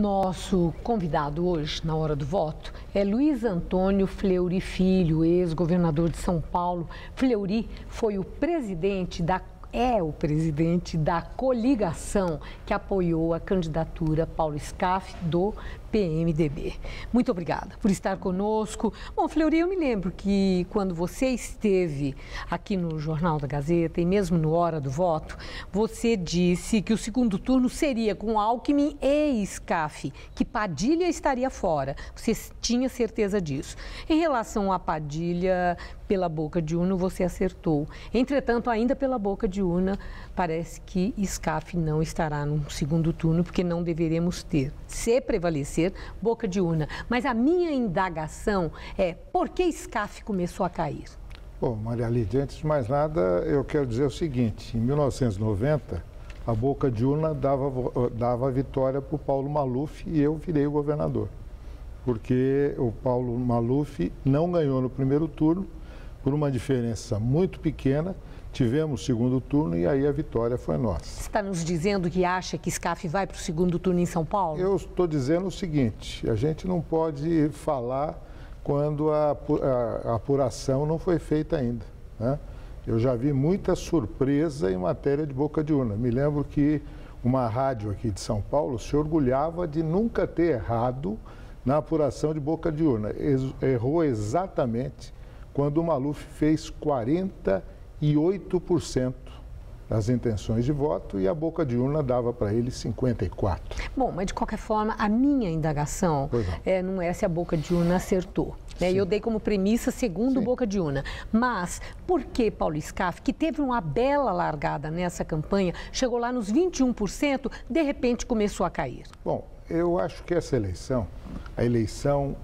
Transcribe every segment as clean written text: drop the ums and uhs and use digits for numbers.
Nosso convidado hoje, na hora do voto, é Luiz Antônio Fleury Filho, ex-governador de São Paulo. Fleury foi o presidente da coligação que apoiou a candidatura Paulo Scaff do PMDB. Muito obrigada por estar conosco. Bom, Fleury, eu me lembro que quando você esteve aqui no Jornal da Gazeta e mesmo no Hora do Voto, você disse que o segundo turno seria com Alckmin e Scaff, que Padilha estaria fora. Você tinha certeza disso. Em relação a Padilha, pela boca de urna, você acertou. Entretanto, ainda pela boca de urna, parece que Scaff não estará no segundo turno, porque não deveremos ter. Se prevalecer, boca de urna. Mas a minha indagação é, por que Scaff começou a cair? Bom, Maria Lídia, antes de mais nada, eu quero dizer o seguinte, em 1990, a boca de urna dava vitória para o Paulo Maluf e eu virei o governador. Porque o Paulo Maluf não ganhou no primeiro turno, por uma diferença muito pequena, tivemos o segundo turno e aí a vitória foi nossa. Você está nos dizendo que acha que Scaff vai para o segundo turno em São Paulo? Eu estou dizendo o seguinte, a gente não pode falar quando a apuração não foi feita ainda, né? Eu já vi muita surpresa em matéria de boca de urna. Me lembro que uma rádio aqui de São Paulo se orgulhava de nunca ter errado na apuração de boca de urna. Errou exatamente quando o Maluf fez 48% das intenções de voto e a boca de urna dava para ele 54%. Bom, mas de qualquer forma, a minha indagação não é se a boca de urna acertou. Né? Eu dei como premissa segundo boca de urna. Mas por que Paulo Scaff, que teve uma bela largada nessa campanha, chegou lá nos 21%, de repente começou a cair? Bom, eu acho que essa eleição, a eleição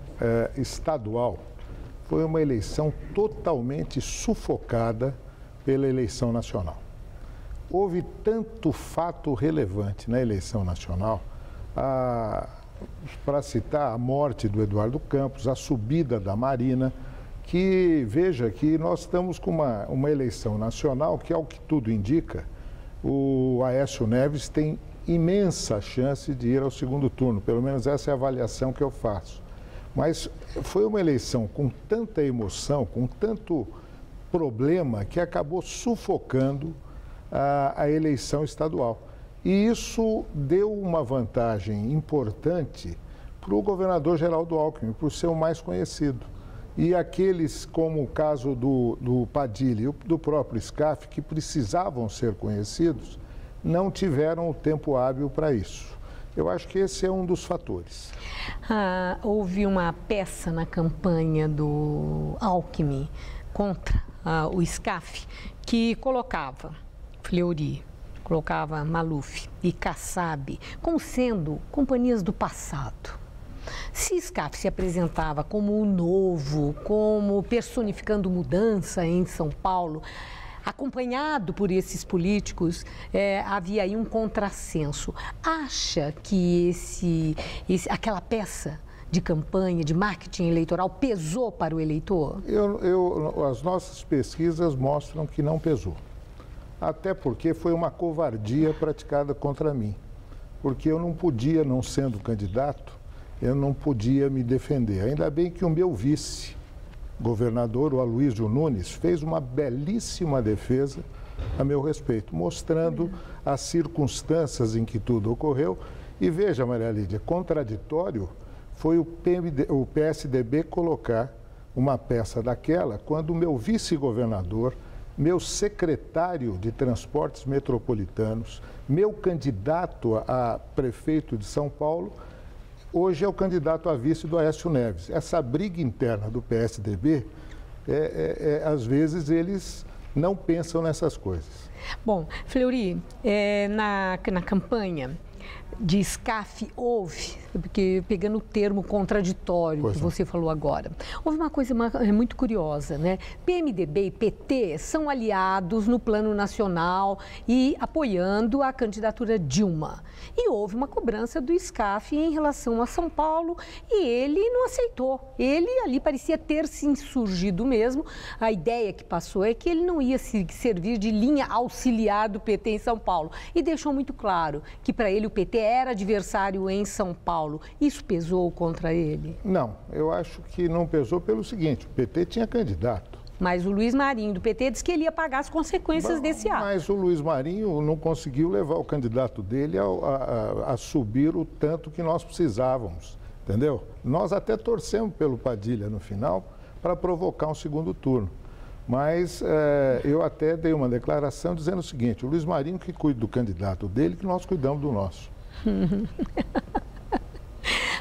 estadual, foi uma eleição totalmente sufocada pela eleição nacional. Houve tanto fato relevante na eleição nacional, para citar a morte do Eduardo Campos, a subida da Marina, que veja que nós estamos com uma eleição nacional que, ao que tudo indica, o Aécio Neves tem imensa chance de ir ao segundo turno, pelo menos essa é a avaliação que eu faço. Mas foi uma eleição com tanta emoção, com tanto problema, que acabou sufocando a eleição estadual. E isso deu uma vantagem importante para o governador Geraldo Alckmin, por ser o mais conhecido. E aqueles, como o caso do Padilha e do próprio Scaff, que precisavam ser conhecidos, não tiveram o tempo hábil para isso. Eu acho que esse é um dos fatores. Houve uma peça na campanha do Alckmin contra o Scaff que colocava Fleury, colocava Maluf e Kassab como sendo companhias do passado. Se Scaff se apresentava como o novo, como personificando mudança em São Paulo, acompanhado por esses políticos, havia aí um contrassenso. Acha que aquela peça de campanha, de marketing eleitoral, pesou para o eleitor? As nossas pesquisas mostram que não pesou. Até porque foi uma covardia praticada contra mim. Porque eu não podia, não sendo candidato, eu não podia me defender. Ainda bem que o meu vice-governador, o Aloysio Nunes, fez uma belíssima defesa a meu respeito, mostrando as circunstâncias em que tudo ocorreu. E veja, Maria Lídia, contraditório foi o PSDB colocar uma peça daquela quando o meu vice-governador, meu secretário de Transportes Metropolitanos, meu candidato a prefeito de São Paulo, hoje é o candidato a vice do Aécio Neves. Essa briga interna do PSDB, às vezes eles não pensam nessas coisas. Bom, Fleury, na campanha de Scaff houve, porque pegando o termo contraditório que você falou agora, houve uma coisa muito curiosa, né? PMDB e PT são aliados no plano nacional e apoiando a candidatura Dilma. E houve uma cobrança do Scaff em relação a São Paulo e ele não aceitou. Ele ali parecia ter se insurgido mesmo. A ideia que passou é que ele não ia se servir de linha auxiliar do PT em São Paulo. E deixou muito claro que para ele o PT era adversário em São Paulo. Isso pesou contra ele? Não, eu acho que não pesou pelo seguinte, o PT tinha candidato. Mas o Luiz Marinho, do PT, disse que ele ia pagar as consequências desse ato. Mas o Luiz Marinho não conseguiu levar o candidato dele a subir o tanto que nós precisávamos, entendeu? Nós até torcemos pelo Padilha no final para provocar um segundo turno. Mas eu até dei uma declaração dizendo o seguinte, o Luiz Marinho que cuida do candidato dele, que nós cuidamos do nosso.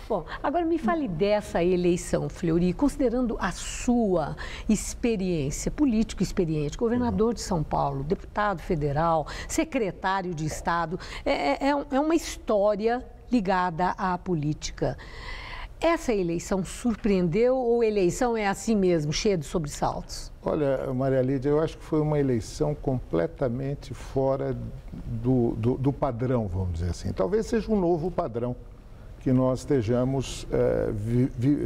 Bom, agora me fale dessa eleição, Fleury, considerando a sua experiência, político experiente, governador de São Paulo, deputado federal, secretário de Estado, é uma história ligada à política. Essa eleição surpreendeu ou a eleição é assim mesmo, cheia de sobressaltos? Olha, Maria Lídia, eu acho que foi uma eleição completamente fora do padrão, vamos dizer assim. Talvez seja um novo padrão que nós estejamos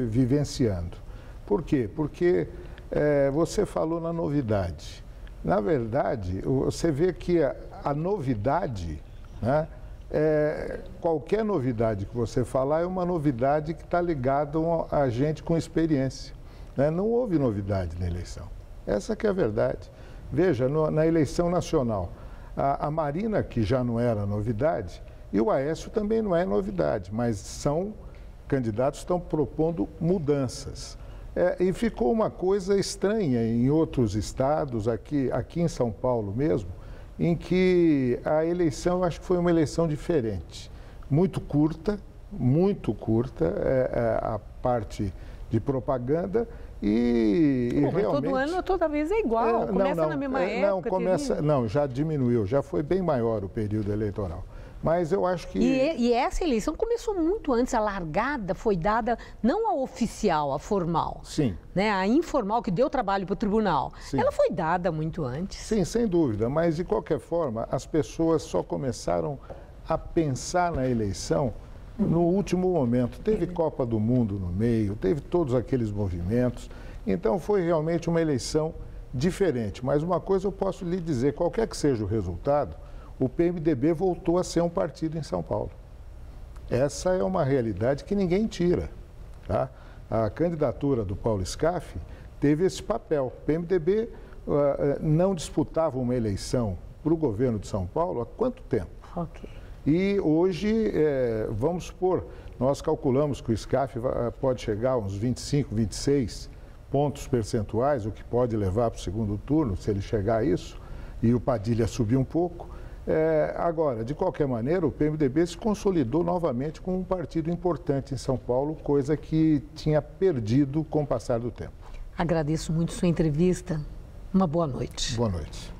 vivenciando. Por quê? Porque você falou na novidade. Na verdade, você vê que a novidade, né, qualquer novidade que você falar é uma novidade que está ligada a gente com experiência. Né? Não houve novidade na eleição. Essa que é a verdade. Veja, na eleição nacional, a Marina, que já não era novidade, e o Aécio também não é novidade, mas são candidatos que estão propondo mudanças. E ficou uma coisa estranha em outros estados, aqui em São Paulo mesmo, em que a eleição, eu acho que foi uma eleição diferente. Muito curta a parte de propaganda Mas realmente... todo ano, toda vez é igual, começa na mesma época. Não, já diminuiu, já foi bem maior o período eleitoral. Mas eu acho que... E essa eleição começou muito antes, a largada foi dada não a oficial, a formal. Sim. Né? A informal, que deu trabalho para o tribunal. Sim. Ela foi dada muito antes. Sim, sem dúvida, mas de qualquer forma, as pessoas só começaram a pensar na eleição no último momento. Teve Copa do Mundo no meio, teve todos aqueles movimentos. Então foi realmente uma eleição diferente. Mas uma coisa eu posso lhe dizer, qualquer que seja o resultado, o PMDB voltou a ser um partido em São Paulo. Essa é uma realidade que ninguém tira. Tá? A candidatura do Paulo Scaff teve esse papel. O PMDB não disputava uma eleição para o governo de São Paulo há quanto tempo? Ok. E hoje, vamos supor, nós calculamos que o Scaff pode chegar a uns 25, 26 pontos percentuais, o que pode levar para o segundo turno, se ele chegar a isso, e o Padilha subir um pouco. Agora, de qualquer maneira, o PMDB se consolidou novamente como um partido importante em São Paulo, coisa que tinha perdido com o passar do tempo. Agradeço muito sua entrevista. Uma boa noite. Boa noite.